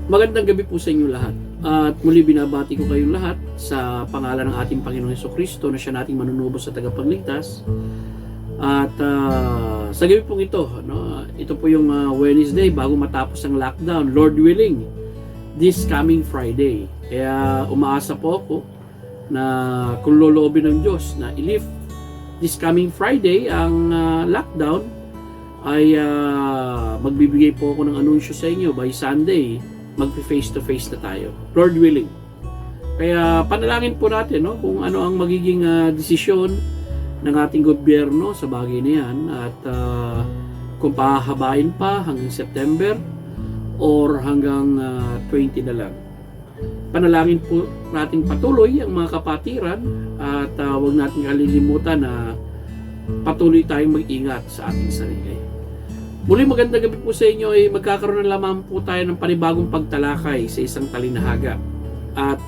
Magandang gabi po sa inyo lahat. At muli binabati ko kayong lahat sa pangalan ng ating Panginoong Hesukristo na siya nating manunubos sa tagapagligtas. At sa gabi pong ito, ito po yung Wednesday bago matapos ang lockdown, Lord willing, this coming Friday. Kaya umaasa po ako na kung loloobin ng Diyos na i-lift this coming Friday ang lockdown, ay magbibigay po ako ng anunsyo sa inyo by Sunday. Mag-face to face na tayo, Lord willing. Kaya panalangin po natin kung ano ang magiging desisyon ng ating gobyerno sa bagay na yan, at kung pahabain pa hanggang September or hanggang 20 na lang. Panalangin po natin patuloy ang mga kapatiran, at huwag natin kalilimutan na patuloy tayong mag-ingat sa ating sarili. Muli magandang gabi po sa inyo. Magkakaroon na lamang po tayo ng panibagong pagtalakay sa isang talinahaga. At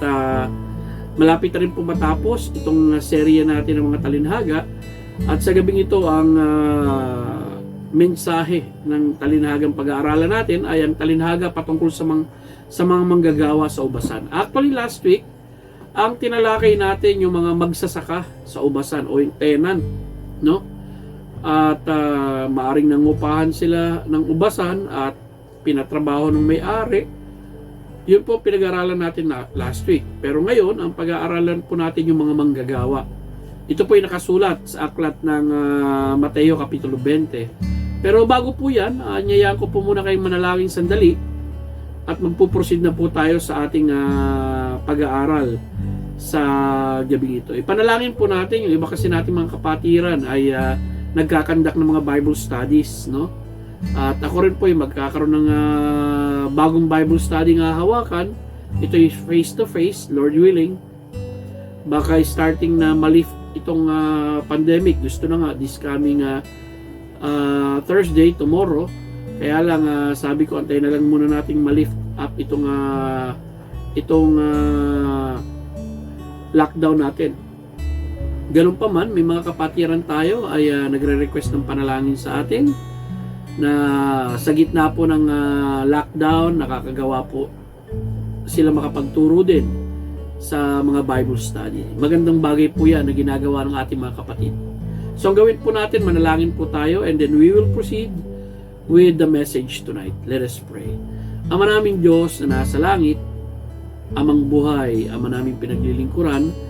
malapit na rin po matapos itong serye natin ng mga talinahaga. At sa gabing ito, ang mensahe ng talinahagang pag-aaralan natin ay ang talinahaga patungkol sa mga manggagawa sa ubasan. Actually, last week, ang tinalakay natin yung mga magsasaka sa ubasan o yung tenant, at maaring nangupahan sila ng ubasan at pinatrabaho ng may-ari. Yun po pinag-aaralan natin last week. Pero ngayon, ang pag-aaralan po natin yung mga manggagawa. Ito po ay nakasulat sa aklat ng Mateo Kapitulo 20. Pero bago po yan, anyayaan ko po muna kayong manalangin sandali at magpuproceed na po tayo sa ating pag-aaral sa gabi ito. Ipanalangin po natin, yung iba kasi natin mga kapatiran ay nagkakandak ng mga Bible studies, At ako rin po ay magkakaroon ng bagong Bible study nga hawakan. Ito is face to face, Lord willing. Baka starting na malift itong pandemic. Gusto na nga this coming Thursday, tomorrow. Kaya lang sabi ko, antayin na lang muna nating malift up itong lockdown natin. Ganun pa man, may mga kapatiran tayo ay nagre-request ng panalangin sa atin na sa gitna po ng lockdown, nakakagawa po sila makapagturo din sa mga Bible study. Magandang bagay po yan na ginagawa ng ating mga kapatid. So ang gawin po natin, manalangin po tayo, and then we will proceed with the message tonight. Let us pray. Ama naming Diyos na nasa langit, Amang buhay, Ama naming pinaglilingkuran,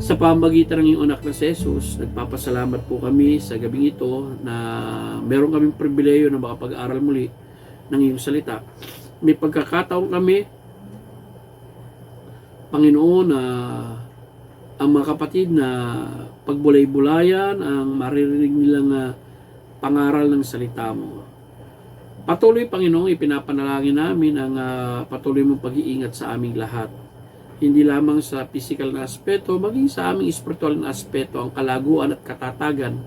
sa pamagitan ng iyong anak na si Jesus, nagpapasalamat po kami sa gabing ito na meron kaming pribileyo na makapag-aral muli ng iyong salita. May pagkakataon kami, Panginoon, na ang mga kapatid na pagbulay-bulayan ang maririnig nilang pangaral ng salita mo. Patuloy, Panginoon, ipinapanalangin namin ang patuloy mong pag-iingat sa aming lahat. Hindi lamang sa physical na aspeto, maging sa aming spiritual na aspeto, ang kalaguan at katatagan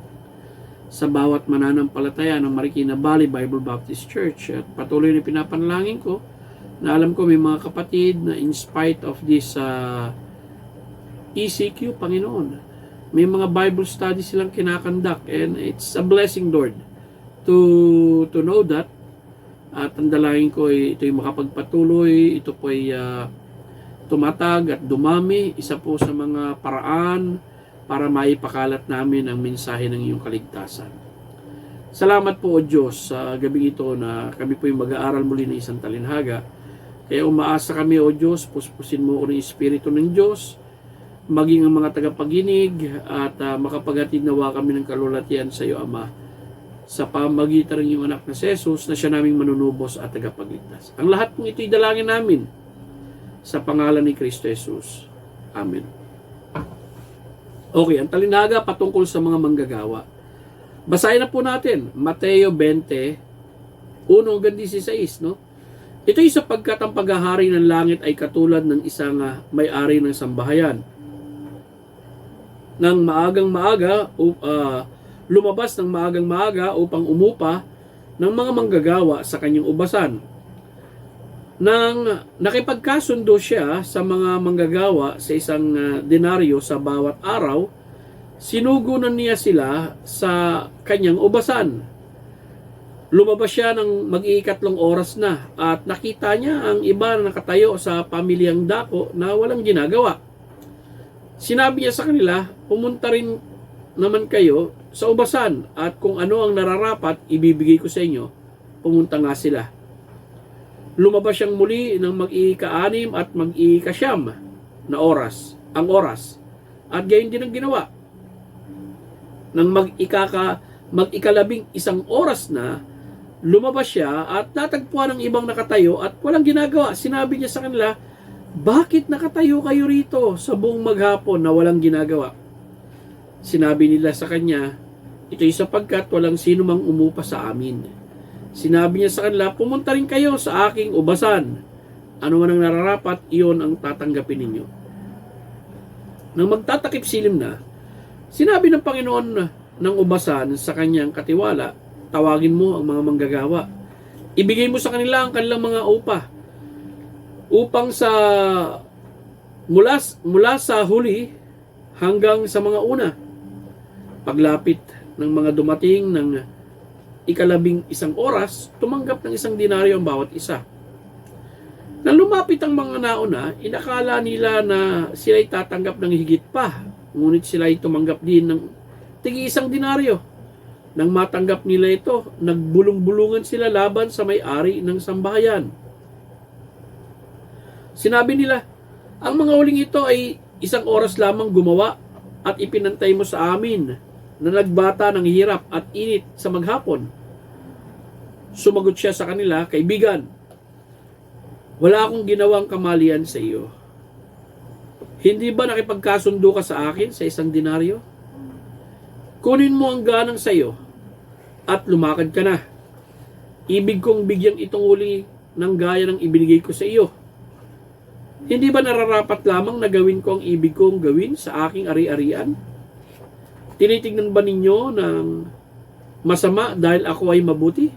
sa bawat mananampalataya ng Marikina Valley Bible Baptist Church. At patuloy na pinapanalangin ko na alam ko may mga kapatid na in spite of this ECQ, Panginoon, may mga Bible study silang kinakandak, and it's a blessing, Lord, to know that. At ang dalangin ko ay ito'y makapagpatuloy, ito po ay tumatag at dumami, isa po sa mga paraan para maipakalat namin ang mensahe ng iyong kaligtasan. Salamat po, O Diyos, sa gabi ito na kami po yung mag-aaral muli ng isang talinhaga. Kaya umaasa kami, O Diyos, puspusin mo ko ng Espiritu ng Diyos, maging ang mga tagapaginig, at makapaghatid nawa kami ng kalulatian sa iyo, Ama, sa pamagitan ng iyong anak na si Jesus na siya naming manunubos at tagapagligtas. Ang lahat pong ito'y dalangin namin sa pangalan ni Kristo Jesus. Amen. Okay, ang talinaga patungkol sa mga manggagawa. Basahin na po natin, Mateo 20, 1-16, Ito'y sapagkat ang paghahari ng langit ay katulad ng isang may-ari ng sambahayan. Nang lumabas ng maagang maaga upang umupa ng mga manggagawa sa kanyang ubasan. Nang nakipagkasundo siya sa mga manggagawa sa isang denaryo sa bawat araw, sinugunan niya sila sa kanyang ubasan. Lumabas siya ng mag-iikatlong oras na at nakita niya ang iba na nakatayo sa pamilyang dako na walang ginagawa. Sinabi niya sa kanila, pumunta rin naman kayo sa ubasan at kung ano ang nararapat, ibibigay ko sa inyo. Pumunta nga sila. Lumabas siyang muli ng mag-iika-6 at mag-iika-9 na oras, ang oras. At gayon din ang ginawa. Nang mag-ikalabing isang oras na, lumabas siya at natagpuan ng ibang nakatayo at walang ginagawa. Sinabi niya sa kanila, bakit nakatayo kayo rito sa buong maghapon na walang ginagawa? Sinabi nila sa kanya, ito'y sapagkat walang sino mang umupa sa amin. Sinabi niya sa kanila, pumunta rin kayo sa aking ubasan. Ano man ang nararapat, iyon ang tatanggapin ninyo. Nang magtatakip silim na, sinabi ng Panginoon ng ubasan sa kanyang katiwala, tawagin mo ang mga manggagawa. Ibigay mo sa kanila ang kanilang mga upa upang sa mula sa huli hanggang sa mga una. Paglapit ng mga dumating ng ikalabing isang oras, tumanggap ng 1 denaryo ang bawat isa. Nang lumapit ang mga nauna, inakala nila na sila'y tatanggap ng higit pa. Ngunit sila'y tumanggap din ng tig-1 denaryo. Nang matanggap nila ito, nagbulong-bulungan sila laban sa may-ari ng sambahayan. Sinabi nila, ang mga huling ito ay 1 oras lamang gumawa at ipinantay mo sa amin na nagbata ng hirap at init sa maghapon. Sumagot siya sa kanila, kaibigan, wala akong ginawang kamalian sa iyo. Hindi ba nakipagkasundo ka sa akin sa 1 denaryo? Kunin mo ang ganang sa iyo at lumakad ka na. Ibig kong bigyang itong huli ng gaya ng ibinigay ko sa iyo. Hindi ba nararapat lamang na gawin ko ang ibig kong gawin sa aking ari-arian? Tinitignan ba ninyo ng masama dahil ako ay mabuti?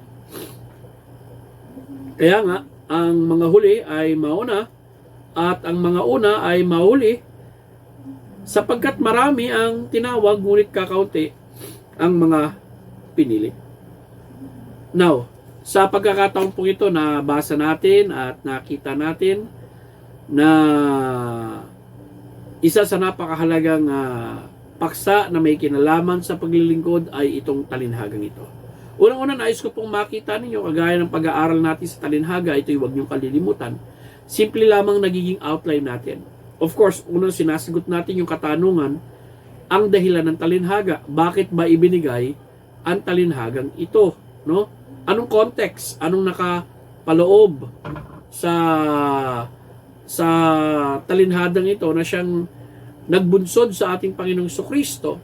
Kaya nga, ang mga huli ay mauna at ang mga una ay mahuli sapagkat marami ang tinawag ngunit kakaunti ang mga pinili. Now, sa pagkakataon po ito na basa natin at nakita natin na isa sa napakahalagang paksa na may kinalaman sa paglilingkod ay itong talinhagang ito. Unang-una, nais ko pong makita ninyo, kagaya ng pag-aaral natin sa talinhaga, ito'y huwag niyong kalilimutan. Simple lamang nagiging outline natin. Of course, unang sinasagot natin yung katanungan, ang dahilan ng talinhaga. Bakit ba ibinigay ang talinhagang ito? No? Anong context? Anong nakapaloob sa talinhadang ito na siyang nagbunsod sa ating Panginoong Kristo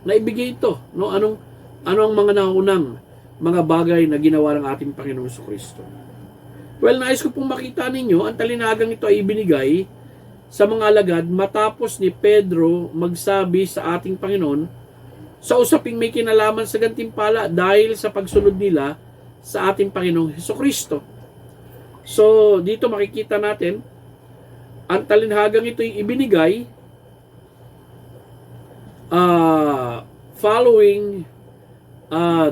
na ibigay ito? No? Ano ang mga naunang mga bagay na ginawa ng ating Panginoong Kristo? Well, nais ko pong makita ninyo, ang talinhagang ito ay ibinigay sa mga alagad matapos ni Pedro magsabi sa ating Panginoon sa usaping may kinalaman sa gantimpala dahil sa pagsunod nila sa ating Panginoong Kristo. So, dito makikita natin, ang talinhagang ito ay ibinigay following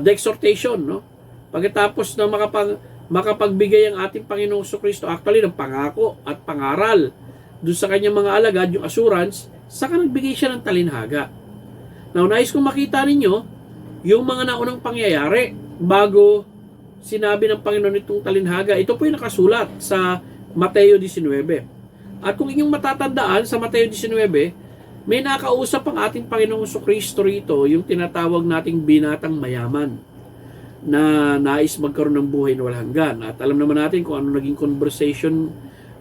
the exhortation, no? Pagkatapos na makapagbigay ang ating Panginoong Kristo actually ng pangako at pangaral doon sa kanyang mga alagad, yung assurance, saka nagbigay siya ng talinhaga. Now, nais kong makita ninyo yung mga naunang pangyayari bago sinabi ng Panginoon itong talinhaga. Ito po yung nakasulat sa Mateo 19. At kung inyong matatandaan sa Mateo 19, may nakausap ang ating Panginoong Kristo rito, yung tinatawag nating binatang mayaman na nais magkaroon ng buhay na walang hanggan. At alam naman natin kung ano naging conversation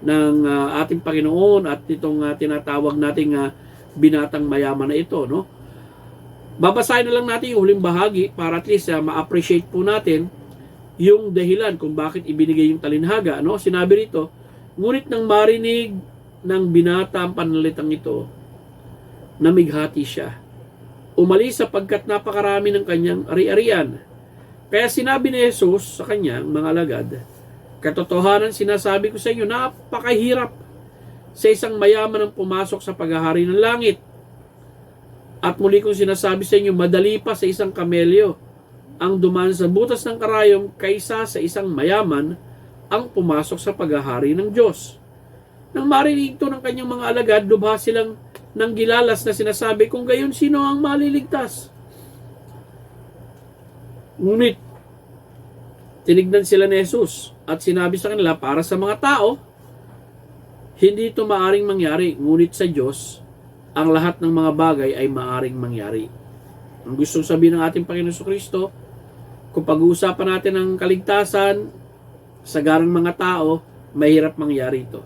ng ating Panginoon at itong tinatawag nating binatang mayaman na ito, no? Babasahin na lang natin yung huling bahagi para at least ma-appreciate po natin yung dahilan kung bakit ibinigay yung talinhaga, no? Sinabi rito, ngunit nang marinig ng binata ang panalitang ito, namighati siya. Umalis sapagkat napakarami ng kanyang ari-arian. Kaya sinabi ni Jesus sa kanyang mga alagad, katotohanan sinasabi ko sa inyo, napakahirap sa isang mayaman ang pumasok sa paghahari ng langit. At muli kong sinasabi sa inyo, madali pa sa isang kamelyo ang dumaan sa butas ng karayom kaysa sa isang mayaman ang pumasok sa paghahari ng Diyos. Nang marinig ito ng kanyang mga alagad, lubha silang ng gilalas na sinasabi, kung gayon sino ang maliligtas? Ngunit, tinignan sila ni Jesus at sinabi sa kanila, para sa mga tao, hindi ito maaring mangyari, ngunit sa Diyos, ang lahat ng mga bagay ay maaring mangyari. Ang gustong sabihin ng ating Panginoon Jesucristo, kung pag-uusapan natin ang kaligtasan, sa garang mga tao, mahirap mangyari ito.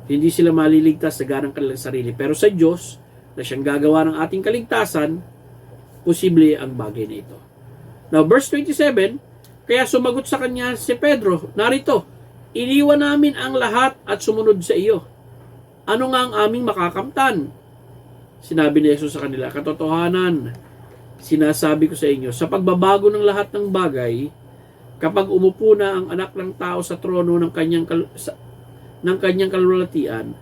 Hindi sila maliligtas sa garang kanilang sarili. Pero sa Diyos, na siyang gagawa ng ating kaligtasan, posible ang bagay na ito. Now, verse 27, kaya sumagot sa kanya si Pedro, narito, iniwan namin ang lahat at sumunod sa iyo. Ano nga ang aming makakamtan? Sinabi ni Jesus sa kanila, katotohanan, sinasabi ko sa inyo, sa pagbabago ng lahat ng bagay, kapag umupo na ang anak ng tao sa trono ng kanyang kalulatian,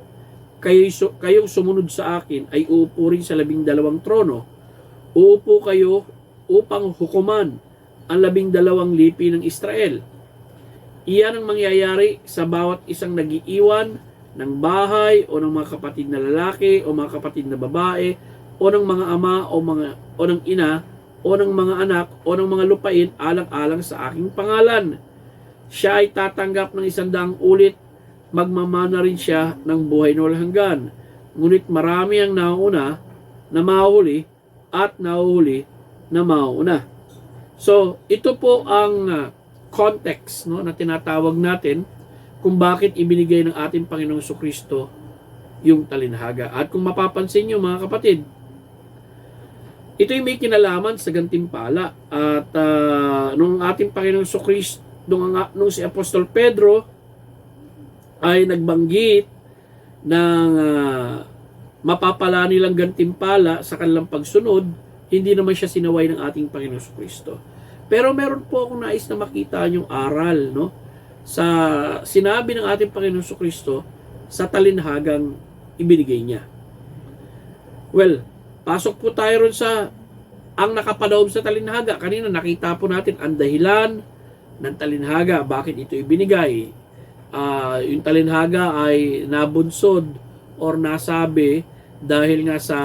kayong sumunod sa akin ay uupo rin sa 12 trono. Uupo kayo upang hukuman ang 12 lipi ng Israel. Iyan ang mangyayari sa bawat isang nagiiwan ng bahay o ng mga kapatid na lalaki o mga kapatid na babae o ng mga ama o ng ina o ng mga anak o ng mga lupain alang-alang sa aking pangalan. Siya ay tatanggap ng 100 ulit, magmamana rin siya ng buhay na walang hanggan. Ngunit marami ang nauna na mahuli at nahuhuli na mauna. So, ito po ang context, no, na tinatawag natin kung bakit ibinigay ng ating Panginoong Jesucristo yung talinhaga. At kung mapapansin nyo mga kapatid, ito'y may kinalaman sa gantimpala. At nung ating Panginoong Jesucristo, nung si Apostol Pedro ay nagbanggit ng mapapala nilang gantimpala sa kanilang pagsunod, hindi naman siya sinaway ng ating Panginoong Jesucristo. Pero meron po akong nais na makita yung aral, no, sa sinabi ng ating Panginoong Jesucristo sa talinhagang ibinigay niya. Well, pasok po tayo ron sa ang nakapaloob sa talinhaga. Kanina nakita po natin ang dahilan ng talinhaga, bakit ito ibinigay. Yung talinhaga ay nabunsod or nasabi dahil nga sa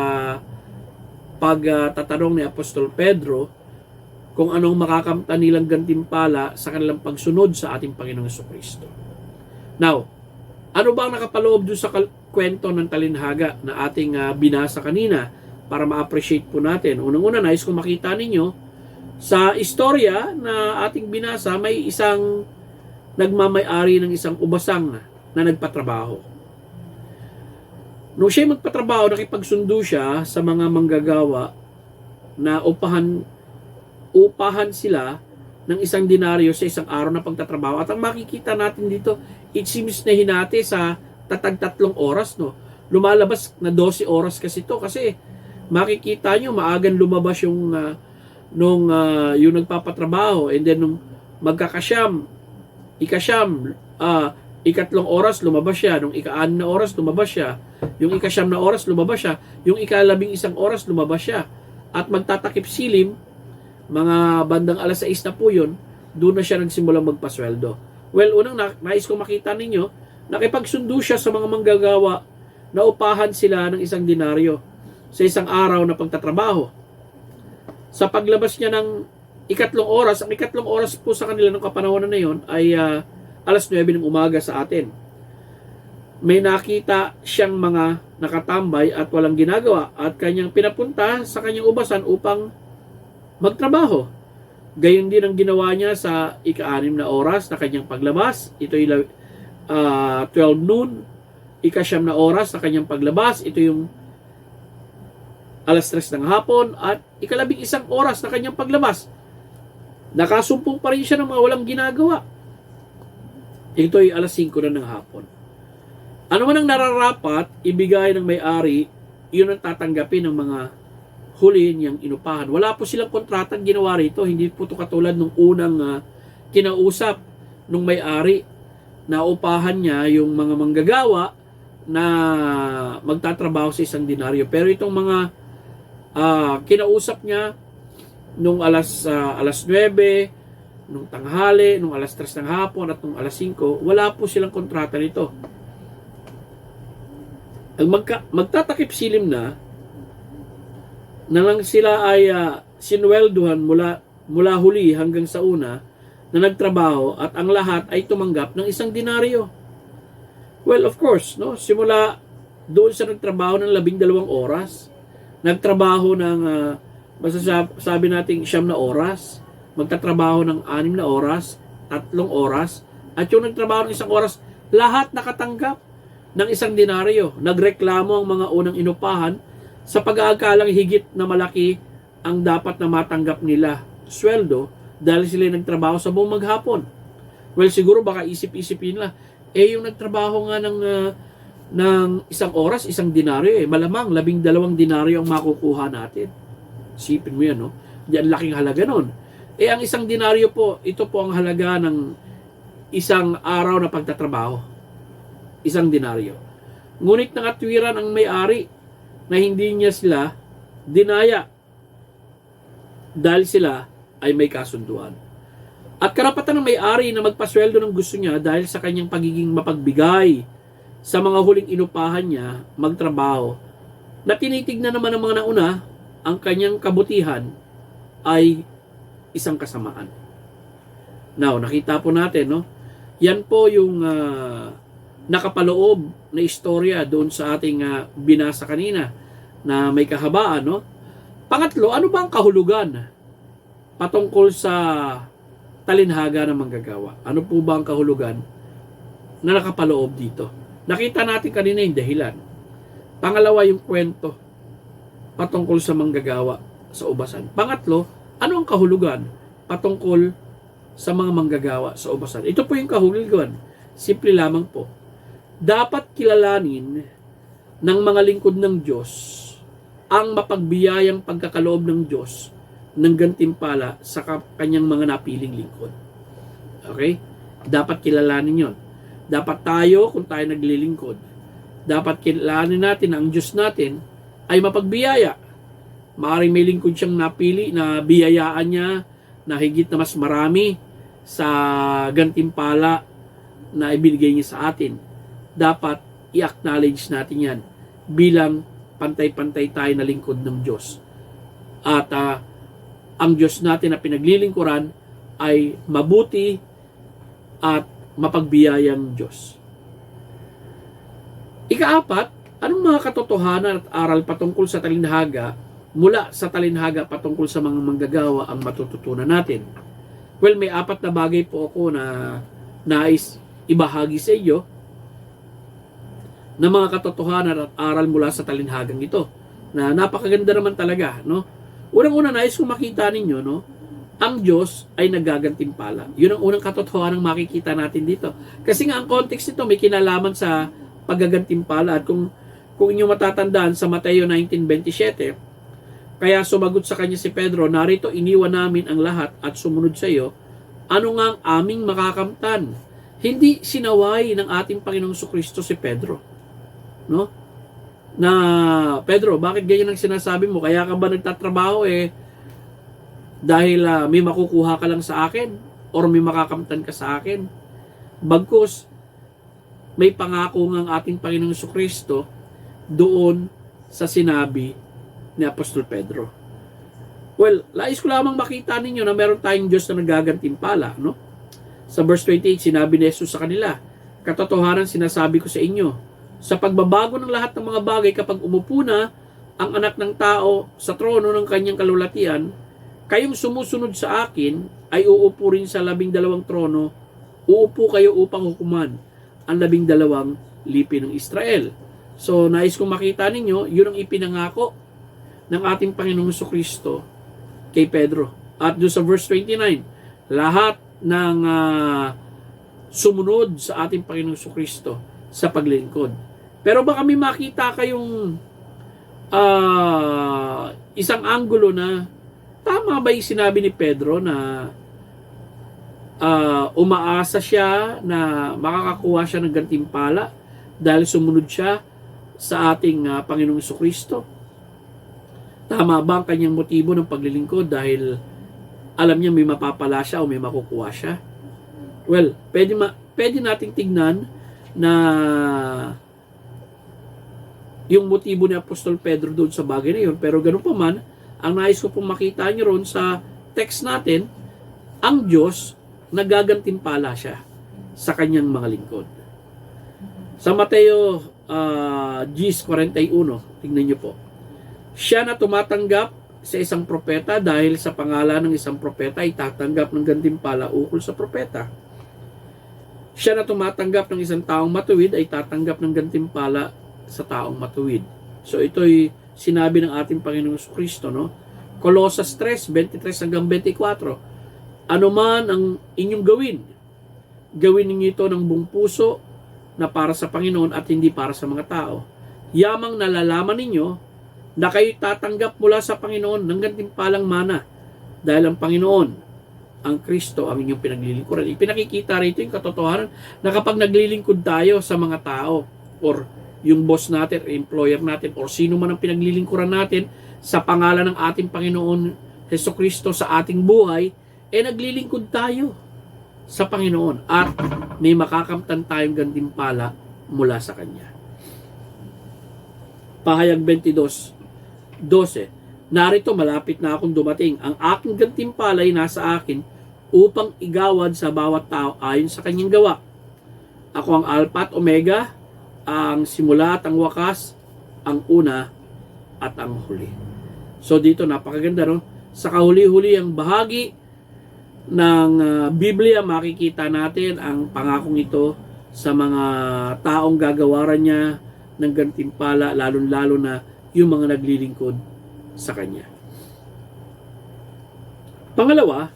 pagtatanong ni Apostol Pedro kung anong makakamtan nilang gantimpala sa kanilang pagsunod sa ating Panginoong Jesucristo. Now, ano ba ang nakapaloob doon sa kwento ng talinhaga na ating binasa kanina para ma-appreciate po natin? Unang-una, nais kong makita ninyo sa istorya na ating binasa, may isang nagmamay-ari ng isang ubasang na nagpatrabaho. Nung siya magpatrabaho, nakipagsundo siya sa mga manggagawa na upahan sila ng 1 denaryo sa isang araw na pagtatrabaho. At ang makikita natin dito, it seems na hinati sa tatag 3 oras, no? Lumalabas na 12 oras kasi ito. Kasi makikita nyo, maagang lumabas yung yung nagpapatrabaho. And then nung ikasyam, 3 oras lumabas siya. Nung 6 na oras lumabas siya. Yung 9 na oras lumabas siya. Yung 11 oras lumabas siya. At magtatakip silim, mga bandang 6:00 na po yun, doon na siya nagsimulang magpasweldo. Well, unang nais ko makita ninyo, nakipagsundo siya sa mga manggagawa na upahan sila ng 1 denaryo sa isang araw na pagtatrabaho. Sa paglabas niya ng 3 oras, ang 3 oras po sa kanila ng kapanahonan na yon ay 9:00 ng umaga sa atin. May nakita siyang mga nakatambay at walang ginagawa at kanyang pinapunta sa kanyang ubasan upang magtrabaho. Gayon din ang ginawa niya sa 6 na oras na kanyang paglabas. Ito ay 12 noon. 9 na oras na kanyang paglabas. Ito yung 3:00 ng hapon. At 11 oras na kanyang paglabas. Nakasumpong pa rin siya ng mga walang ginagawa. Ito ay 5:00 na ng hapon. Ano man ang nararapat ibigay ng may-ari, yun ang tatanggapin ng mga huli niyang inupahan. Wala po silang kontratang ginawa rito. Hindi po ito katulad nung unang kinausap nung may-ari na upahan niya yung mga manggagawa na magtatrabaho sa 1 denaryo. Pero itong mga kinausap niya nung alas 9, nung tanghali, nung alas 3 ng hapon at nung alas 5, wala po silang kontrata nito. Ang magtatakip silim na lang sila ay sinwelduhan mula huli hanggang sa una na nagtrabaho at ang lahat ay tumanggap ng 1 denaryo. Well, of course, no? Simula doon sa nagtrabaho ng 12 oras, nagtrabaho ng masasabi nating 9 na oras, magtatrabaho ng 6 na oras, 3 oras, at yung nagtrabaho ng 1 oras, lahat nakatanggap ng 1 denaryo. Nagreklamo ang mga unang inupahan sa pag-aakalang higit na malaki ang dapat na matanggap nila sweldo dahil sila nagtrabaho sa buong maghapon. Well, siguro baka isip-isipin nila, yung nagtrabaho nga ng 1 oras, 1 denaryo, malamang 12 denaryo ang makukuha natin. Isipin mo yan, no? Diyan laking halaga nun. Ang 1 denaryo po, ito po ang halaga ng 1 araw na pagtatrabaho. 1 denaryo. Ngunit nakatwiran ang may-ari na hindi niya sila dinaya dahil sila ay may kasunduan. At karapatan ng may-ari na magpasweldo ng gusto niya dahil sa kanyang pagiging mapagbigay sa mga huling inupahan niya magtrabaho, na tinitignan naman ng mga nauna ang kanyang kabutihan ay isang kasamaan. Now, nakita po natin, no? Yan po yung nakapaloob na istorya doon sa ating binasa kanina na may kahabaan, no? Pangatlo, ano ba ang kahulugan patungkol sa talinhaga ng manggagawa? Ano po ba ang kahulugan na nakapaloob dito? Nakita natin kanina yung dahilan. Pangalawa, yung kwento patungkol sa manggagawa sa ubasan. Pangatlo, ano ang kahulugan patungkol sa mga manggagawa sa ubasan? Ito po yung kahulugan. Simple lamang po. Dapat kilalanin ng mga lingkod ng Diyos ang mapagbiyayang pagkakaloob ng Diyos ng gantimpala sa kanyang mga napiling lingkod. Okay? Dapat kilalanin yon. Dapat tayo, kung tayo naglilingkod, dapat kilalanin natin na ang Diyos natin ay mapagbiyaya. Maaaring may lingkod siyang napili na biyayaan niya na higit na mas marami sa gantimpala na ibinigay niya sa atin. Dapat i-acknowledge natin yan bilang pantay-pantay tayo na lingkod ng Diyos. At ang Diyos natin na pinaglilingkuran ay mabuti at mapagbiyayang Diyos. Ika-4, anong mga katotohanan at aral patungkol sa talinhaga mula sa talinhaga patungkol sa mga manggagawa ang matututunan natin? Well, may 4 na bagay po ako na nais ibahagi sa iyo na mga katotohanan at aral mula sa talinhagang ito na napakaganda naman talaga, no? Unang-una, nais kong makita ninyo, no? Ang Diyos ay nagagantimpala. Yun ang unang katotohanan ng makikita natin dito. Kasi nga ang context nito may kinalaman sa paggagantimpala. At kung inyong matatandaan sa Mateo 19:27, kaya sumagot sa kanya si Pedro, narito iniwan namin ang lahat at sumunod sa iyo. Ano nga ang aming makakamtan? Hindi sinaway ng ating Panginoong Jesucristo si Pedro. No? Na, Pedro, bakit ganyan ang sinasabi mo? Kaya ka ba nagtatrabaho dahil may makukuha ka lang sa akin or may makakamtan ka sa akin? Bagkus, may pangako ng ating Panginoong Jesucristo doon sa sinabi ni Apostol Pedro. Well, lais ko lamang makita ninyo na meron tayong Diyos na nagagantimpala, no? Sa verse 28, sinabi ni Jesus sa kanila, katotohanan sinasabi ko sa inyo, sa pagbabago ng lahat ng mga bagay kapag umupo na ang anak ng tao sa trono ng kanyang kalulatian, kayong sumusunod sa akin ay uupo rin sa 12 trono, uupo kayo upang hukuman ang 12 lipi ng Israel. So, nais kong makita ninyo, yun ang ipinangako ng ating Panginoong Jesucristo kay Pedro. At doon sa verse 29, lahat ng sumunod sa ating Panginoong Jesucristo sa paglingkod. Pero baka may makita kayong isang anggulo na tama ba yung sinabi ni Pedro na umaasa siya na makakakuha siya ng gantimpala dahil sumunod siya sa ating Panginoong Jesucristo? Tama ba ang kanyang motibo ng paglilingkod dahil alam niya may mapapala siya o may makukuha siya? Well, pwede nating tignan na yung motibo ni Apostol Pedro doon sa bagay na yun. Pero ganun pa man, ang nais ko pong makita niyo ron sa text natin, ang Diyos nagagantimpala siya sa kanyang mga lingkod. Sa Mateo 10:41, tingnan niyo po. Siya na tumatanggap sa isang propeta dahil sa pangalan ng isang propeta ay tatanggap ng gantimpala ukol sa propeta. Siya na tumatanggap ng isang taong matuwid ay tatanggap ng gantimpala sa taong matuwid. So ito'y sinabi ng ating Panginoong Kristo, no? Colosas 3:23-24. Ano man ang inyong gawin ninyo ito ng buong puso na para sa Panginoon at hindi para sa mga tao. Yamang nalalaman ninyo na kayo tatanggap mula sa Panginoon ng gantimpalang mana dahil ang Panginoon, ang Kristo, ang inyong pinaglilingkuran. Ipinakikita rito yung katotohanan na kapag naglilingkod tayo sa mga tao or yung boss natin, employer natin, or sino man ang pinaglilingkuran natin sa pangalan ng ating Panginoon Hesukristo sa ating buhay, naglilingkod tayo sa Panginoon at may makakamtan tayong gantimpala mula sa Kanya. Pahayag 22:12. Narito, malapit na akong dumating. Ang aking gantimpala ay nasa akin upang igawad sa bawat tao ayon sa kanyang gawa. Ako ang Alpha at Omega, ang simula at ang wakas, ang una at ang huli. So dito napakaganda, no? Sa kahuli-huli ang bahagi ng Biblia, makikita natin ang pangakong ito sa mga taong gagawaran niya ng gantimpala, lalong-lalo na yung mga naglilingkod sa Kanya. Pangalawa,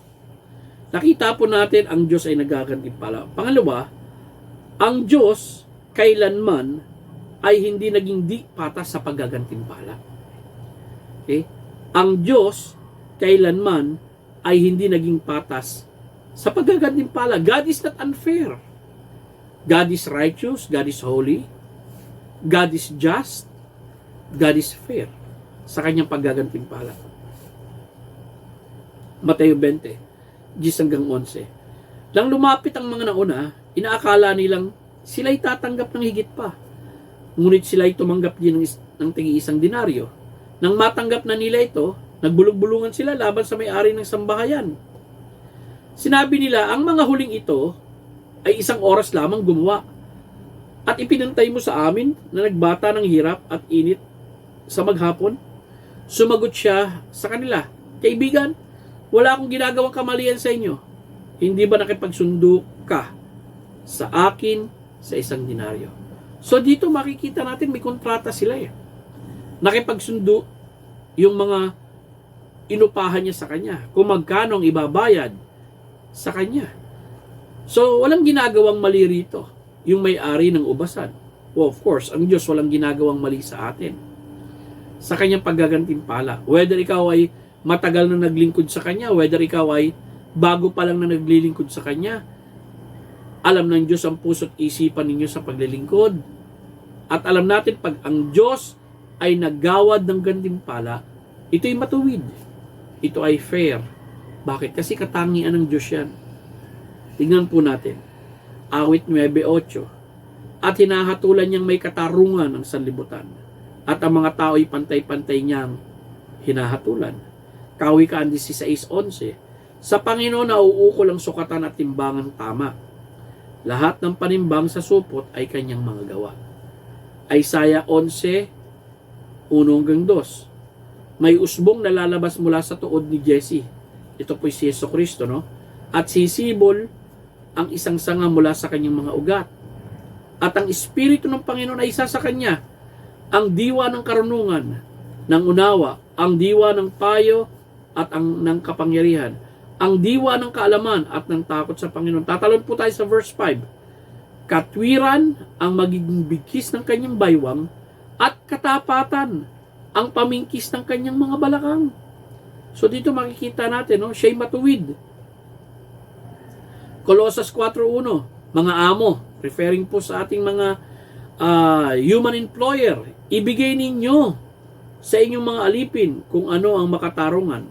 nakita po natin ang Diyos ay nagagantimpala. Pangalawa, ang Diyos kailanman ay hindi naging di patas sa paggagantimpala. Okay? Ang Diyos kailanman ay hindi naging patas sa paggagantimpala. God is not unfair. God is righteous, God is holy, God is just, God is fair sa kanyang paggagantimpala. Mateo 20:10-11. Nang lumapit ang mga nauna, inaakala nilang sila'y tatanggap ng higit pa. Ngunit sila'y tumanggap din ng tig-isang denaryo. Nang matanggap na nila ito, nagbulog-bulungan sila laban sa may-ari ng sambahayan. Sinabi nila, ang mga huling ito ay 1 oras lamang gumawa. At ipinantay mo sa amin na nagbata ng hirap at init sa maghapon. Sumagot siya sa kanila, kaibigan, wala akong ginagawang kamalian sa inyo. Hindi ba nakipagsundo ka sa akin sa 1 denaryo? So dito makikita natin may kontrata sila eh. Nakipagsundo yung mga inupahan niya sa kanya. Kung magkano ang ibabayad sa kanya. So walang ginagawang mali rito yung may-ari ng ubasan. Well, of course, ang Diyos walang ginagawang mali sa atin. Sa kanyang paggagantimpala. Whether ikaw ay matagal na naglingkod sa Kanya, whether ikaw ay bago pa lang na naglilingkod sa Kanya, alam ng Diyos ang puso't isipan ninyo sa paglilingkod. At alam natin, pag ang Diyos ay naggawad ng gantimpala, ito'y matuwid. Ito ay fair. Bakit? Kasi katangian ng Diyos yan. Tingnan po natin. Awit 9:8. At hinahatulan niyang may katarungan ang sanlibutan. At ang mga tao ay pantay-pantay niyang hinahatulan. Kawikaan 16:11. Sa Panginoon nauukol ang sukatan at timbangan tama. Lahat ng panimbang sa supot ay kanyang mga gawa. Isaiah 11:1-2. May usbong na lalabas mula sa tuod ni Jesse. Ito po'y si Jesucristo, no? At sisibol ang isang sanga mula sa kanyang mga ugat. At ang Espiritu ng Panginoon ay isa sa kanya, ang diwa ng karunungan, ng unawa, ang diwa ng payo at ang ng kapangyarihan, ang diwa ng kaalaman at ng takot sa Panginoon. Tatalon po tayo sa verse 5. Katwiran ang magiging bigkis ng kanyang baywang at katapatan ang pamingkis ng kanyang mga balakang. So dito makikita natin, no, siya'y matuwid. Colosas 4:1, mga amo, referring po sa ating mga human employer, ibigay ninyo sa inyong mga alipin kung ano ang makatarungan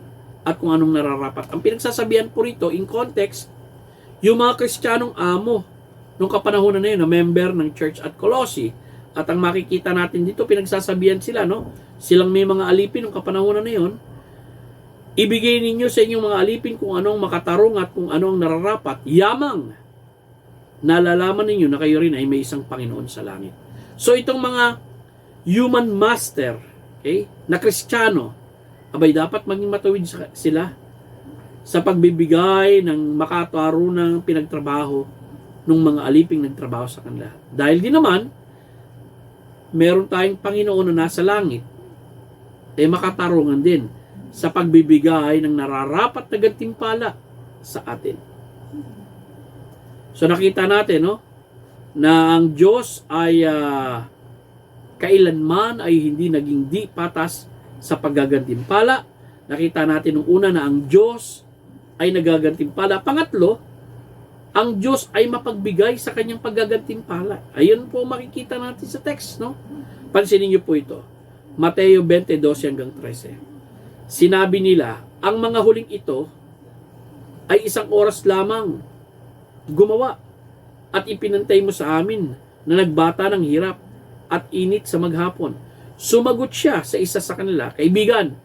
at kung anong nararapat. Ang pinagsasabihan po rito, in context, yung mga Kristiyanong amo nung kapanahonan na yun, na member ng church at Colossae. At ang makikita natin dito, pinagsasabihan sila, no? Silang may mga alipin nung kapanahonan na yun. Ibigay ninyo sa inyong mga alipin kung anong makatarungan at kung anong nararapat. Yamang nalalaman ninyo na kayo rin ay may isang Panginoon sa langit. So itong mga human master, okay, na Kristiyano, abay dapat maging matuwid sila sa pagbibigay ng makatarunang pinagtrabaho ng mga aliping nagtrabaho sa kanila. Dahil din naman, meron tayong Panginoon na nasa langit, makatarungan din sa pagbibigay ng nararapat na gantimpala sa atin. So nakita natin, no, na ang Diyos ay kailanman ay hindi naging di patas sa paggagantimpala. Nakita natin nung una na ang Diyos ay nagagantimpala. Pangatlo, ang Diyos ay mapagbigay sa kanyang paggagantimpala. Ayun po makikita natin sa text, no? Pansinin niyo po ito. Mateo 20:12 hanggang 13. Sinabi nila, ang mga huling ito ay 1 oras lamang gumawa at ipinantay mo sa amin na nagbata ng hirap at init sa maghapon. Sumagot siya sa isa sa kanila, kaibigan,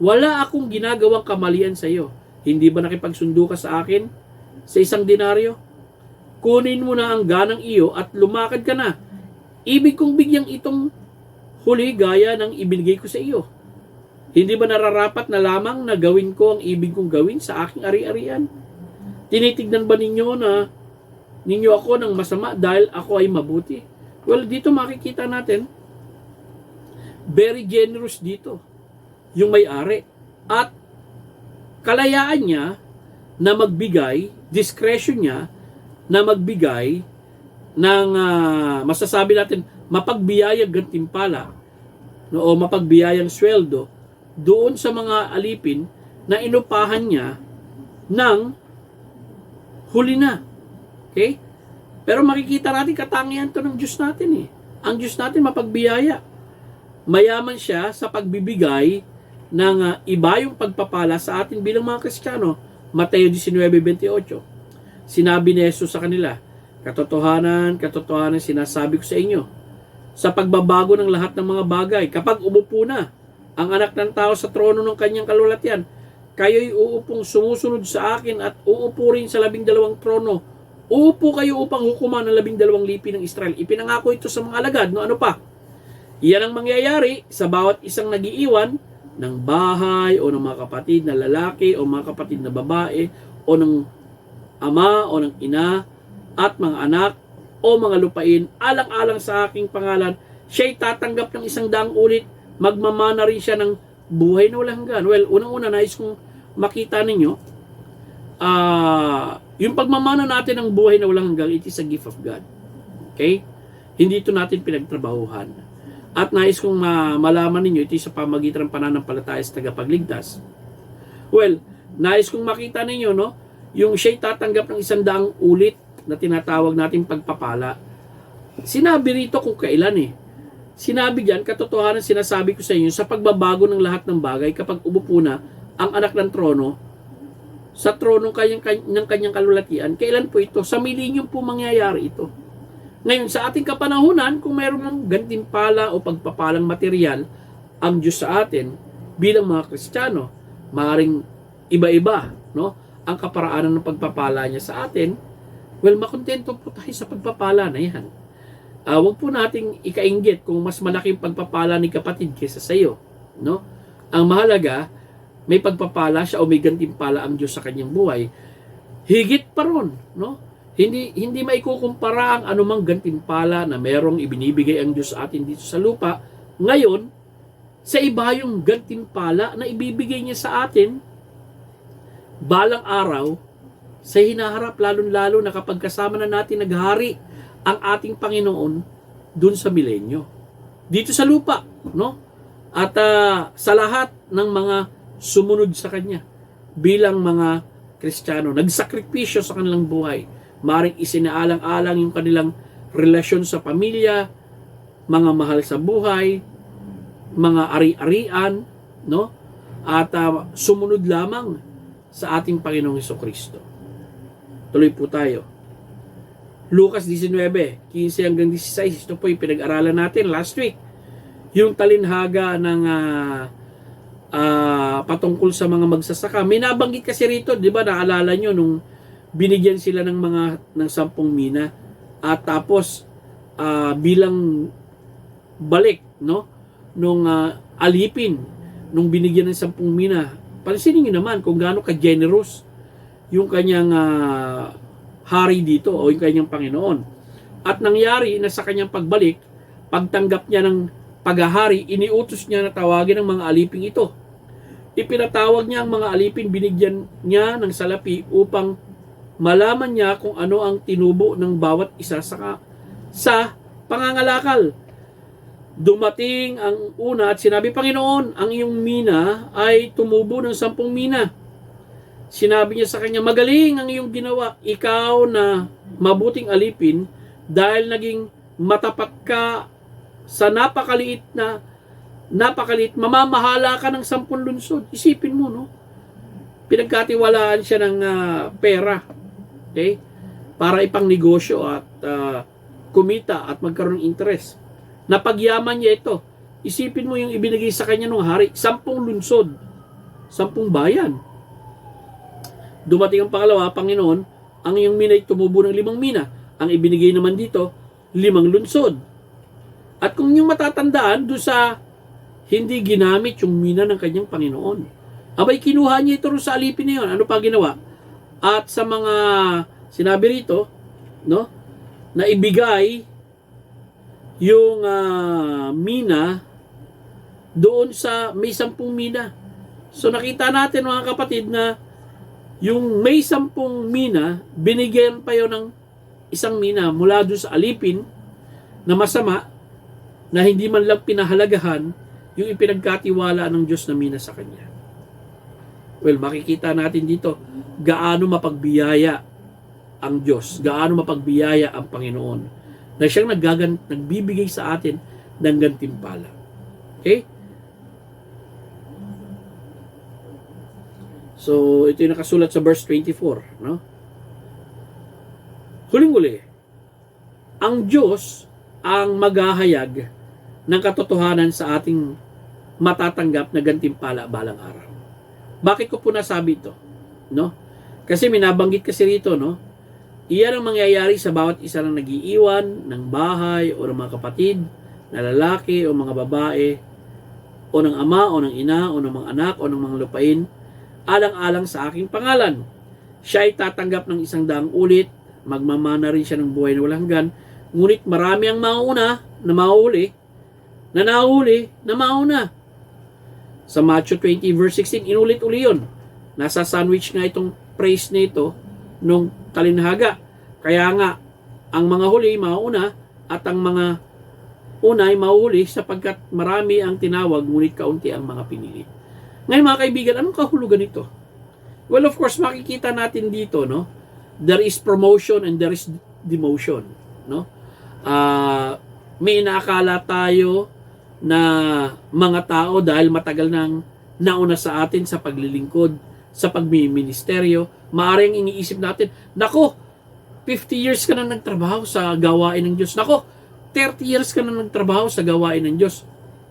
wala akong ginagawang kamalian sa iyo. Hindi ba nakipagsundo ka sa akin sa 1 denaryo? Kunin mo na ang ganang iyo at lumakad ka na. Ibig kong bigyang itong huli gaya ng ibinigay ko sa iyo. Hindi ba nararapat na lamang na gawin ko ang ibig kong gawin sa aking ari-arian? Tinitignan ba ninyo ako ng masama dahil ako ay mabuti? Well, dito makikita natin, very generous dito yung may-ari. At kalayaan niya na magbigay, discretion niya na magbigay ng masasabi natin mapagbiyayang gantimpala, no, o mapagbiyayang sweldo doon sa mga alipin na inupahan niya ng huli na. Okay? Pero makikita natin katangian to ng Diyos natin eh. Ang Diyos natin mapagbiyaya. Mayaman siya sa pagbibigay ng iba yung pagpapala sa atin bilang mga Kristiyano. Mateo 19:28. Sinabi ni Jesus sa kanila, katotohanan, katotohanan sinasabi ko sa inyo, sa pagbabago ng lahat ng mga bagay, kapag umupo na ang anak ng tao sa trono ng kanyang kalulatian, kayo'y uupong sumusunod sa akin at uupo rin sa 12 trono. Uupo kayo upang hukuman ng 12 lipi ng Israel. Ipinangako ito sa mga alagad. No, ano pa? Iyan ang mangyayari sa bawat isang nagiiwan ng bahay o ng mga kapatid na lalaki o mga kapatid na babae o ng ama o ng ina at mga anak o mga lupain alang-alang sa aking pangalan. Siya'y tatanggap ng 100 ulit. Magmamana rin siya ng buhay na walang hanggan. Well, unang-una nais kong makita ninyo, yung pagmamana natin ng buhay na walang hanggan, it is a gift of God. Okay? Hindi ito natin pinagtrabahuhan. At nais kong malaman ninyo, ito sa pamagitan ng pananampalataya sa tagapagligtas. Well, nais kong makita ninyo, no, yung siya'y tatanggap ng 100 ulit na tinatawag natin pagpapala. Sinabi rito kung kailan eh. Sinabi diyan, katotohanan sinasabi ko sa inyo, sa pagbabago ng lahat ng bagay, kapag umupo na ang anak ng trono, sa trono ng kanyang kalulatian, kailan po ito? Sa milenyum po mangyayari ito. Ngayon, sa ating kapanahunan, kung mayroon ng gantimpala o pagpapalang material, ang Diyos sa atin, bilang mga Kristiyano, maaaring iba-iba, no, ang kaparaanan ng pagpapala niya sa atin. Well, makontento po tayo sa pagpapala na yan. Huwag po nating ikainggit kung mas malaking pagpapala ni kapatid kaysa sa iyo, no? Ang mahalaga, may pagpapala siya o may gantimpala ang Diyos sa kanyang buhay. Higit pa ron, no? Hindi maikukumpara ang anumang gantimpala na merong ibinibigay ang Diyos sa atin dito sa lupa. Ngayon, sa iba yung gantimpala na ibibigay niya sa atin balang araw sa hinaharap, lalong-lalo na kapag kasama na natin naghari ang ating Panginoon dun sa milenyo. Dito sa lupa, no? At sa lahat ng mga sumunod sa Kanya bilang mga Kristiyano, nagsakripisyo sa kanilang buhay. Maring isinaalang-alang yung kanilang relasyon sa pamilya, mga mahal sa buhay, mga ari-arian, no? At sumunod lamang sa ating Panginoong Hesukristo. Tuloy po tayo. Lucas 19:15 hanggang 16. Ito po yung pinag-aralan natin last week. Yung talinhaga ng patungkol sa mga magsasaka. May nabanggit kasi rito, di ba, naalala nyo nung binigyan sila ng 10 mina at tapos bilang balik, no, nung alipin nung binigyan ng 10 mina. Pansinin nyo naman kung gaano ka-generous yung kanyang hari dito o yung kanyang Panginoon. At nangyari na sa kanyang pagbalik, pagtanggap niya ng paghahari, iniutos niya na tawagin ang mga aliping ito. Ipinatawag niya ang mga alipin, binigyan niya ng salapi upang malaman niya kung ano ang tinubo ng bawat isa sa pangangalakal. Dumating ang una at sinabi, Panginoon, ang iyong mina ay tumubo ng 10 mina. Sinabi niya sa kanya, magaling ang iyong ginawa, ikaw na mabuting alipin dahil naging matapat ka sa napakaliit, mamamahala ka ng 10 lunsod. Isipin mo, no? Pinagkatiwalaan siya ng pera, okay? Para ipang negosyo at kumita at magkaroon ng interest. Napagyaman niya ito. Isipin mo yung ibinigay sa kanya ng hari, 10 lunsod, 10 bayan. Dumating ang pangalawa, Panginoon, ang iyong mina ay tumubo ng 5 mina. Ang ibinigay naman dito, 5 lunsod. At kung yung matatandaan, doon sa hindi ginamit yung mina ng kanyang Panginoon, abay kinuha niya ito sa alipin na yun. Ano pa ginawa? At sa mga sinabi rito, no, na ibigay yung mina doon sa may 10 mina. So nakita natin mga kapatid na yung may 10 mina, binigyan pa yun ng 1 mina mula doon sa alipin na masama, na hindi man lang pinahalagahan yung ipinagkatiwala ng Diyos na mina sa kanya. Well, makikita natin dito gaano mapagbiyaya ang Diyos, gaano mapagbiyaya ang Panginoon, na siyang nagbibigay sa atin ng gantimpala. Okay? So, ito yung nakasulat sa verse 24, no? Huling-huli, ang Diyos ang maghahayag ng katotohanan sa ating matatanggap na gantimpala balang araw. Bakit ko po nasabi ito? No? Kasi minabanggit kasi rito, no? Iyan ang mangyayari sa bawat isa ng nagiiwan ng bahay o ng mga kapatid na lalaki o mga babae o ng ama o ng ina o ng mga anak o ng mga lupain alang-alang sa aking pangalan. Siya ay tatanggap ng 100 ulit, magmamana rin siya ng buhay na walang hanggan, ngunit marami ang mauna na mahuli, na mauna. Sa Matthew 20 verse 16, inulit-uli yun. Nasa sandwich nga itong praise na ito nung talinhaga. Kaya nga, ang mga huli mauna at ang mga una ay mahuli sapagkat marami ang tinawag ngunit kaunti ang mga pinili. Ngayon mga kaibigan, anong kahulugan nito? Well, of course, makikita natin dito, no? There is promotion and there is demotion, no? May inaakala tayo na mga tao dahil matagal nang nauna sa atin sa paglilingkod, sa pagmiministeryo, maaaring iniisip natin, nako, 50 years ka na nagtrabaho sa gawain ng Diyos. Nako, 30 years ka na nagtrabaho sa gawain ng Diyos.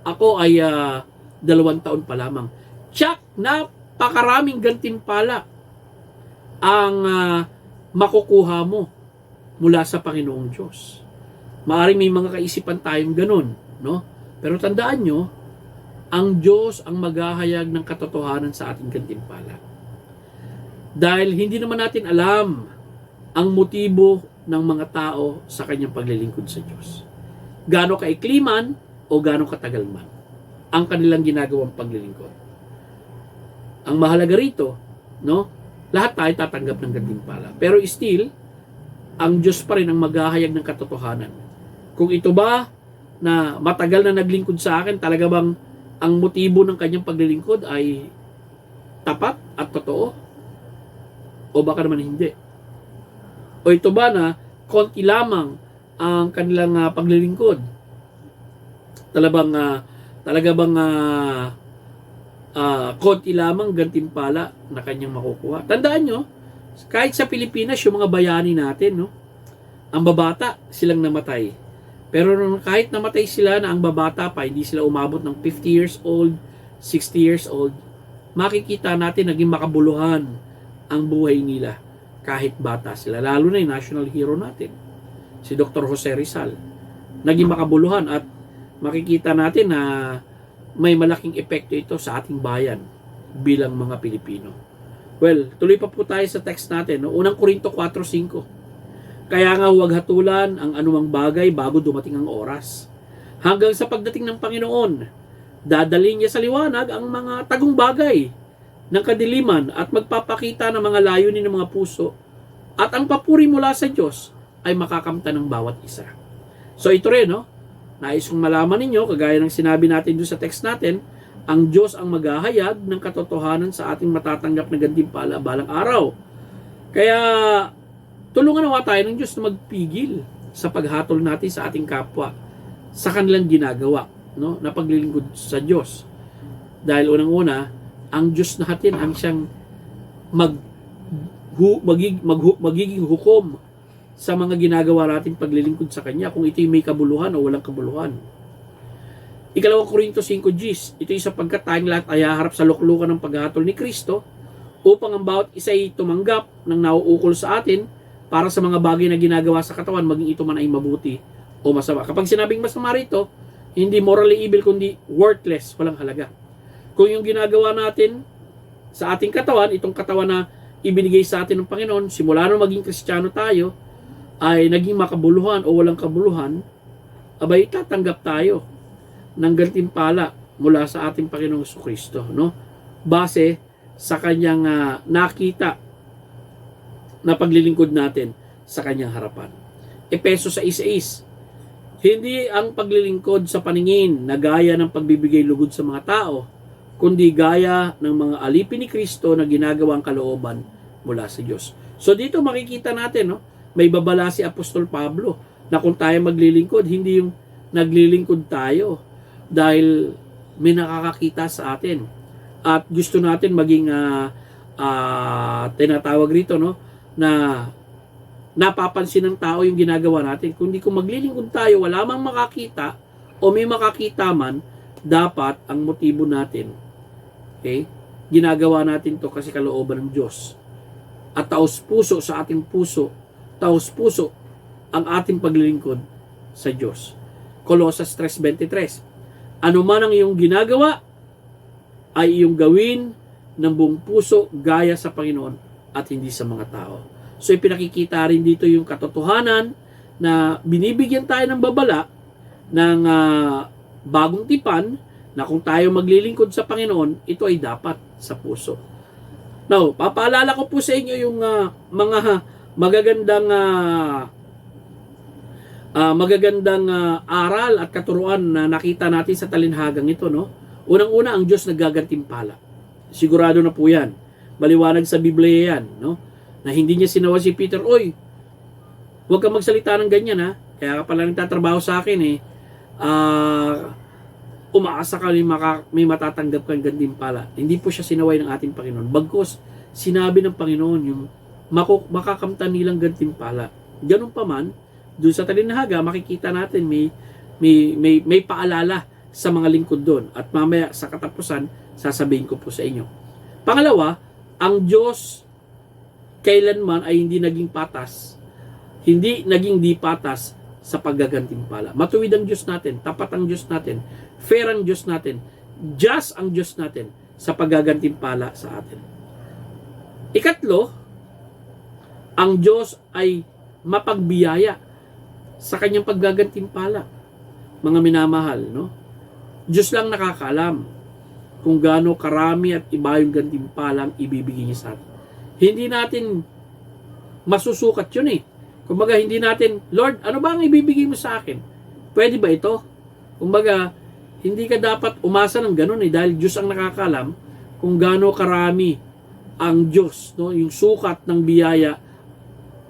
Ako ay 2 taon pa lamang. Tsak, napakaraming gantimpala ang makukuha mo mula sa Panginoong Diyos. Maaaring may mga kaisipan tayong ganun, no? Pero tandaan nyo, ang Diyos ang maghahayag ng katotohanan sa ating gantimpala. Dahil hindi naman natin alam ang motibo ng mga tao sa kanyang paglilingkod sa Diyos. Gaano kaikli man o gaano katagal man ang kanilang ginagawang paglilingkod. Ang mahalaga rito, no? Lahat tayo tatanggap ng gantimpala. Pero still, ang Diyos pa rin ang maghahayag ng katotohanan. Kung ito ba na matagal na naglingkod sa akin, talaga bang ang motibo ng kanyang paglilingkod ay tapat at totoo? O baka naman hindi? O ito ba na konti lamang ang kanilang paglilingkod? Talagang Talaga bang konti lamang gantimpala na kanyang makukuha? Tandaan nyo, kahit sa Pilipinas, yung mga bayani natin, no, ang babata, silang namatay. Pero kahit namatay sila na ang babata pa, hindi sila umabot ng 50 years old, 60 years old, makikita natin naging makabuluhan ang buhay nila kahit bata sila. Lalo na yung national hero natin, si Dr. Jose Rizal. Naging makabuluhan at makikita natin na may malaking epekto ito sa ating bayan bilang mga Pilipino. Well, tuloy pa po tayo sa text natin. No? Unang Korinto 4:5. Kaya nga huwag hatulan ang anumang bagay bago dumating ang oras. Hanggang sa pagdating ng Panginoon, dadalhin niya sa liwanag ang mga tagong bagay ng kadiliman at magpapakita ng mga layunin ng mga puso. At ang papuri mula sa Diyos ay makakamtan ng bawat isa. So ito rin, no? Nais kong malaman ninyo, kagaya ng sinabi natin doon sa text natin, ang Diyos ang maghahayag ng katotohanan sa ating matatanggap na gantimpala balang araw. Kaya tulungan nawa tayo ng Diyos na magpigil sa paghatol natin sa ating kapwa sa kanilang ginagawa, no, na paglilingkod sa Diyos. Dahil unang-una, ang Diyos natin ang siyang magiging hukom sa mga ginagawa natin paglilingkod sa Kanya, kung ito'y may kabuluhan o walang kabuluhan. Ikalawang Korinto 5:10, ito'y sapagkat tayong lahat ay haharap sa luklukan ng paghatol ni Kristo upang ang bawat isa'y tumanggap ng nauukol sa atin para sa mga bagay na ginagawa sa katawan, maging ito man ay mabuti o masama. Kapag sinabing masama rito, hindi morally evil, kundi worthless, walang halaga. Kung yung ginagawa natin sa ating katawan, itong katawan na ibinigay sa atin ng Panginoon, simula nung maging Kristiyano tayo, ay naging makabuluhan o walang kabuluhan, abay tatanggap tayo ng gantimpala mula sa ating Panginoong Jesucristo, no? Base sa kanyang nakita na paglilingkod natin sa kanyang harapan. Efeso 6:6, hindi ang paglilingkod sa paningin na gaya ng pagbibigay lugod sa mga tao, kundi gaya ng mga alipin ni Kristo na ginagawang kalooban mula sa Diyos. So dito makikita natin, no, may babala si Apostol Pablo na kung tayo maglilingkod, hindi yung naglilingkod tayo dahil may nakakakita sa atin. At gusto natin maging tinatawag rito, no, na napapansin ng tao yung ginagawa natin. Kundi kung maglilingkod tayo, wala mang makakita o may makakita man, dapat ang motibo natin, okay, ginagawa natin to kasi kalooban ng Diyos. At taos puso sa ating puso, taos puso ang ating paglilingkod sa Diyos. Colosas 3:23, ano man ang iyong ginagawa ay iyong gawin ng buong puso gaya sa Panginoon at hindi sa mga tao. So ipinakikita rin dito yung katotohanan na binibigyan tayo ng babala ng bagong tipan na kung tayo maglilingkod sa Panginoon, ito ay dapat sa puso. Now, papaalala ko po sa inyo yung mga magagandang aral at katuruan na nakita natin sa talinhagang ito, no? Unang-una, ang Diyos nagagantimpala. Sigurado na po yan. Maliwanag sa Biblia yan, no? Na hindi niya sinawa si Peter, oy, huwag kang magsalita ng ganyan, ha? Kaya ka pala nagtatrabaho sa akin, umaasa ka may matatanggap kang gantimpala. Hindi po siya sinaway ng ating Panginoon. Bagkus, sinabi ng Panginoon yung makakamtan nilang gantimpala. Ganun pa man, doon sa talinhaga, makikita natin may paalala sa mga lingkod doon. At mamaya sa katapusan, sasabihin ko po sa inyo. Pangalawa, ang Diyos kailanman ay hindi naging patas. Hindi naging di patas sa paggagantimpala. Matuwid ang Diyos natin, tapat ang Diyos natin, fair ang Diyos natin, just ang Diyos natin sa paggagantimpala sa atin. Ikatlo, ang Diyos ay mapagbiyaya sa kanyang paggagantimpala. Mga minamahal, no? Diyos lang nakakaalam kung gaano karami at iba yung gantimpalang ibibigay niya sa atin. Hindi natin masusukat yun . Kumbaga, hindi natin, Lord, ano ba ang ibibigay mo sa akin? Pwede ba ito? Kumbaga, hindi ka dapat umasa ng ganun dahil Diyos ang nakakalam kung gaano karami ang Diyos, no? Yung sukat ng biyaya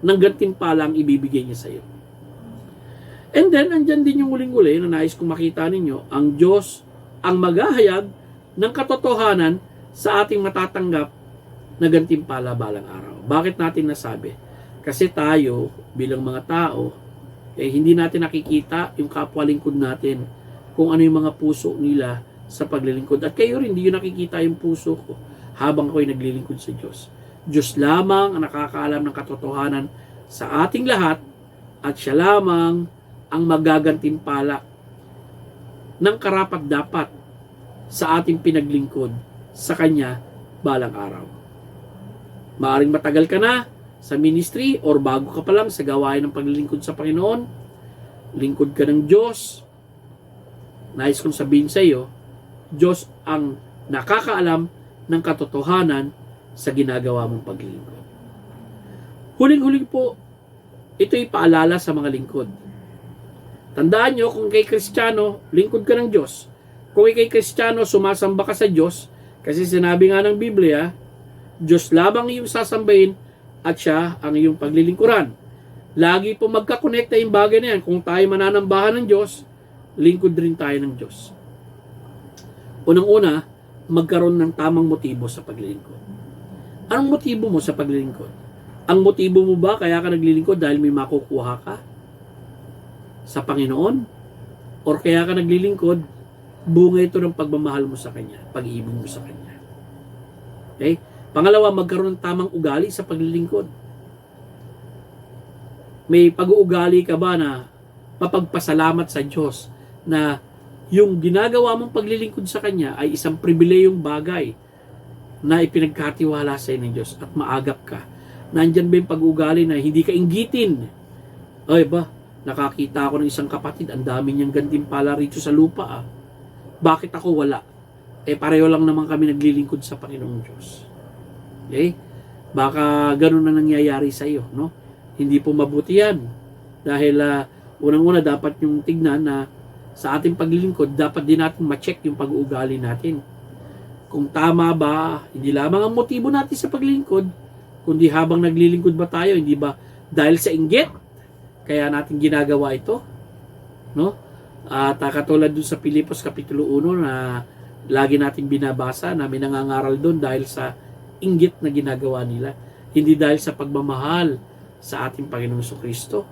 ng gantimpala ang ibibigay niya sa iyo. And then, andyan din yung huling-huli na nais kong makita ninyo, ang Diyos ang maghahayag ng katotohanan sa ating matatanggap na gantimpala balang araw. Bakit natin nasabi? Kasi tayo, bilang mga tao, hindi natin nakikita yung kapwa-lingkod natin, kung ano yung mga puso nila sa paglilingkod. At kayo rin, hindi nyo nakikita yung puso ko habang ako'y naglilingkod sa Diyos. Diyos lamang ang nakakaalam ng katotohanan sa ating lahat, at siya lamang ang magagantimpala ng karapat-dapat sa ating pinaglingkod sa Kanya balang araw. Maaring matagal ka na sa ministry or bago ka pa lang sa gawain ng paglilingkod sa Panginoon, lingkod ka ng Diyos. Nais kong sabihin sa iyo, Diyos ang nakakaalam ng katotohanan sa ginagawa mong paglilingkod. Huling-huling po, ito'y paalala sa mga lingkod. Tandaan nyo, kung kay Kristiyano, lingkod ka ng Diyos. Kung kay Kristiyano, sumasamba ka sa Diyos, kasi sinabi nga ng Biblia, Diyos lamang iyong sasambahin at siya ang iyong paglilingkuran. Lagi po magkakonekta yung bagay na yan. Kung tayo mananambahan ng Diyos, lingkod rin tayo ng Diyos. Unang-una, magkaroon ng tamang motibo sa paglilingkod. Anong motibo mo sa paglilingkod? Ang motibo mo ba kaya ka naglilingkod dahil may makukuha ka sa Panginoon? Or kaya ka naglilingkod, bunga ito ng pagmamahal mo sa Kanya, pag-ibig mo sa Kanya. Okay? Pangalawa, magkaroon ng tamang ugali sa paglilingkod. May pag-uugali ka ba na mapagpasalamat sa Diyos na yung ginagawa mong paglilingkod sa Kanya ay isang pribileyong bagay na ipinagkatiwala sa ng Diyos at maagap ka? Nandyan ba yung pag-uugali na hindi ka inggitin? Ay ba, nakakita ako ng isang kapatid, ang dami niyang gantimpala rito sa lupa. Bakit ako wala? Pareho lang naman kami naglilingkod sa Panginoong Diyos. Okay? Baka ganun na nangyayari sa iyo, no? Hindi po mabuti yan. Dahil unang-una dapat yung tignan na sa ating paglilingkod, dapat din natin ma-check yung pag-uugali natin. Kung tama ba, hindi lamang ang motibo natin sa paglilingkod, kundi habang naglilingkod ba tayo, hindi ba dahil sa inggit kaya natin ginagawa ito, no? At katulad dun sa Pilipos Kapitulo 1 na lagi nating binabasa na may nangangaral dun dahil sa inggit na ginagawa nila, hindi dahil sa pagmamahal sa ating Panginoong Jesucristo.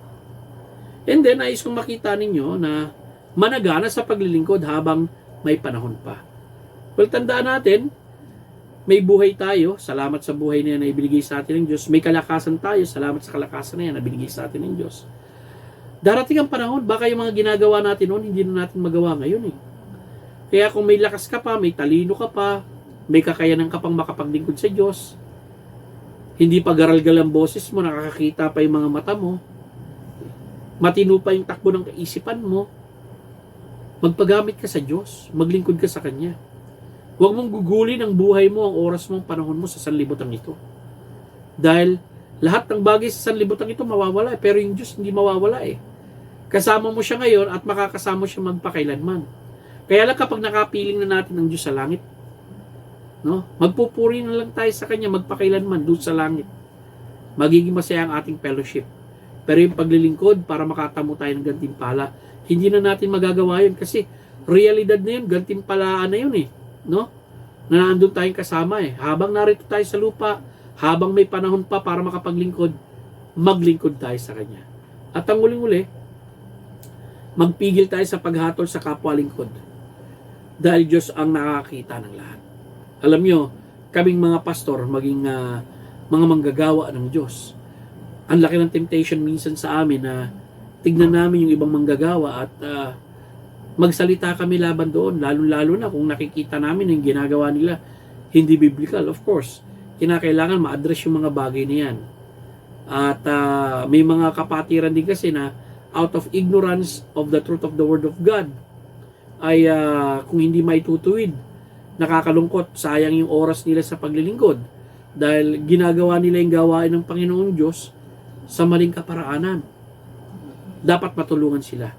And then, nais kong makita ninyo na managana sa paglilingkod habang may panahon pa. Well, tandaan natin, may buhay tayo, salamat sa buhay na yan na ibinigay sa atin ng Diyos. May kalakasan tayo, salamat sa kalakasan na yan na binigay sa atin ng Diyos. Darating ang panahon, baka yung mga ginagawa natin noon, hindi na natin magawa ngayon . Kaya kung may lakas ka pa, may talino ka pa, may kakayanan ka pang makapaglingkod sa Diyos, hindi pa garal-gal ang boses mo, nakakakita pa yung mga mata mo, matino pa yung takbo ng kaisipan mo, magpagamit ka sa Diyos, maglingkod ka sa Kanya. Huwag mong gugulin ang buhay mo, ang oras mo, ang panahon mo sa sanlibutan ito. Dahil lahat ng bagay sa sanlibutan ito mawawala, pero yung Diyos hindi mawawala . Kasama mo siya ngayon at makakasama siya magpakailanman. Kaya lang kapag nakapiling na natin ang Diyos sa langit, no? Magpupuri na lang tayo sa Kanya magpakailanman doon sa langit. Magiging masaya ang ating fellowship. Pero yung paglilingkod para makatamo tayo ng gantimpala, hindi na natin magagawa yun kasi realidad na yun, gantimpalaan na yun . No? Na nandun tayong kasama . Habang narito tayo sa lupa, habang may panahon pa para makapaglingkod, maglingkod tayo sa Kanya. At ang uling-uli, magpigil tayo sa paghatol sa kapwa-lingkod. Dahil Diyos ang nakakita ng lahat. Alam nyo, kaming mga pastor, maging mga manggagawa ng Diyos, ang laki ng temptation minsan sa amin na tignan namin yung ibang manggagawa at magsalita kami laban doon, lalo-lalo na kung nakikita namin yung ginagawa nila hindi biblical. Of course, kinakailangan ma-address yung mga bagay na yan. At may mga kapatiran din kasi na out of ignorance of the truth of the Word of God ay kung hindi maitutuwid, nakakalungkot, sayang yung oras nila sa paglilingkod dahil ginagawa nila yung gawain ng Panginoong Diyos sa maling kaparaanan. Dapat matulungan sila.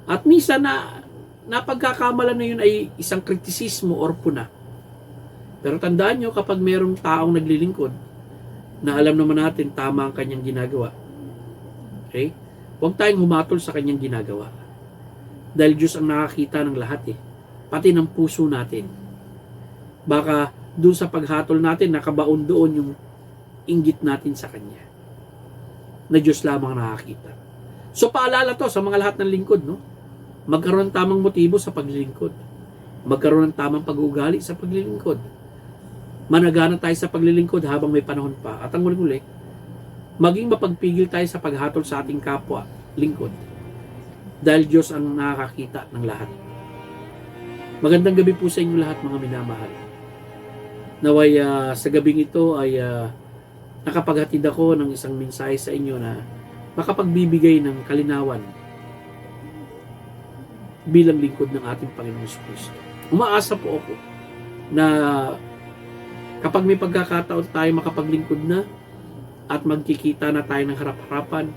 At minsan na pagkakamalan na yun ay isang kritisismo or puna. Pero tandaan nyo, kapag merong taong naglilingkod na alam naman natin tama ang kanyang ginagawa, okay? Huwag tayong humatol sa kanyang ginagawa. Dahil Diyos ang nakakita ng lahat . pati ng puso natin. Baka dun sa paghatol natin, nakabaon doon yung inggit natin sa Kanya, na Diyos lamang nakakita. So paalala to sa mga lahat ng lingkod, no? Magkaroon ng tamang motibo sa paglilingkod. Magkaroon ng tamang pag-uugali sa paglilingkod. Managana tayo sa paglilingkod habang may panahon pa. At ang uli, maging mapagpigil tayo sa paghatol sa ating kapwa lingkod. Dahil Diyos ang nakakakita ng lahat. Magandang gabi po sa inyo lahat, mga minamahal. Naway sa gabing ito ay nakapaghatid ako ng isang mensahe sa inyo na makapagbibigay ng kalinawan bilang lingkod ng ating Panginoong Kristo. Umaasa po ako na kapag may pagkakataon tayo makapaglingkod na at magkikita na tayo ng harap-harapan,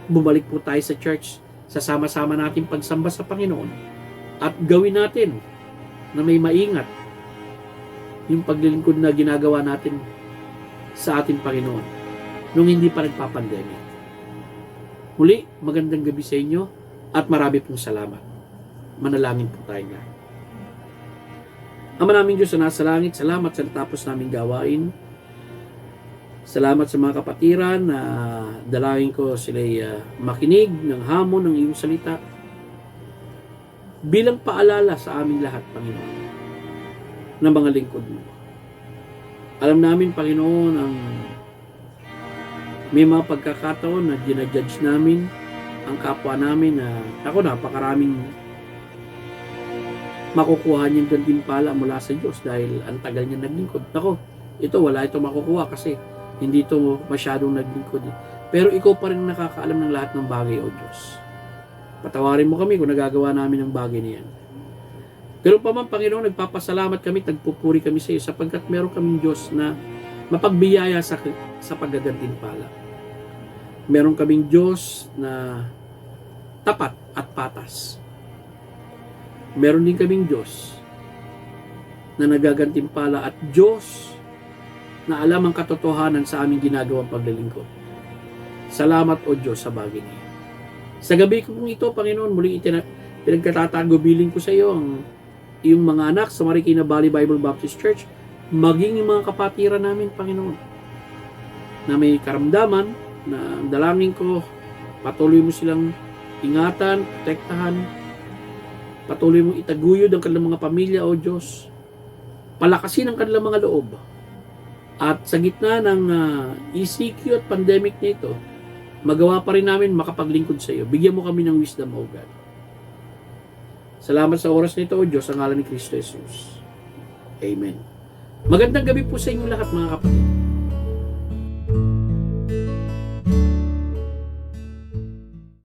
bumalik po tayo sa church, sasama-sama natin pagsamba sa Panginoon at gawin natin na may maingat yung paglilingkod na ginagawa natin sa ating Panginoon nung hindi pa nagpapandemic. Muli, magandang gabi sa inyo at marami pong salamat. Manalangin po tayo nga. Ama naming Diyos na nasa langit, salamat sa natapos naming gawain. Salamat sa mga kapatiran na dalangin ko sila'y makinig ng hamon ng iyong salita bilang paalala sa aming lahat, Panginoon, ng mga lingkod mo. Alam namin, Panginoon, ang may mga pagkakataon na ginajudge namin ang kapwa namin na napakaraming makukuha niyang gantimpala mula sa Diyos dahil ang tagal niya naglingkod. Ito wala ito makukuha kasi hindi ito masyadong naglingkod. Pero ikaw pa rin nakakaalam ng lahat ng bagay, O Diyos. Patawarin mo kami kung nagagawa namin ng bagay na yan. Pero pa man, Panginoon, nagpapasalamat kami, nagpupuri kami sa iyo sapagkat meron kaming Diyos na mapagbiyaya sa paggagantimpala. Meron kaming Diyos na tapat at patas. Meron din kaming Diyos na nagagantimpala at Diyos na alam ang katotohanan sa aming ginagawang paglilingkod. Salamat, O Diyos, sa bagay niya. Sa gabi kong ito, Panginoon, muli pinagkatatagubilin ko sa iyo ang iyong mga anak sa Marikina Valley Bible Baptist Church, maging yung mga kapatiran namin, Panginoon, na may karamdaman, na ang dalangin ko, patuloy mo silang ingatan, protektahan, patuloy mong itaguyod ang kanilang mga pamilya, O Diyos. Palakasin ang kanilang mga loob. At sa gitna ng ECQ at pandemic nito, magawa pa rin namin makapaglingkod sa iyo. Bigyan mo kami ng wisdom, O God. Salamat sa oras nito, O Diyos, sa ngalan ni Kristo Jesus. Amen. Magandang gabi po sa inyo lahat, mga kapatid.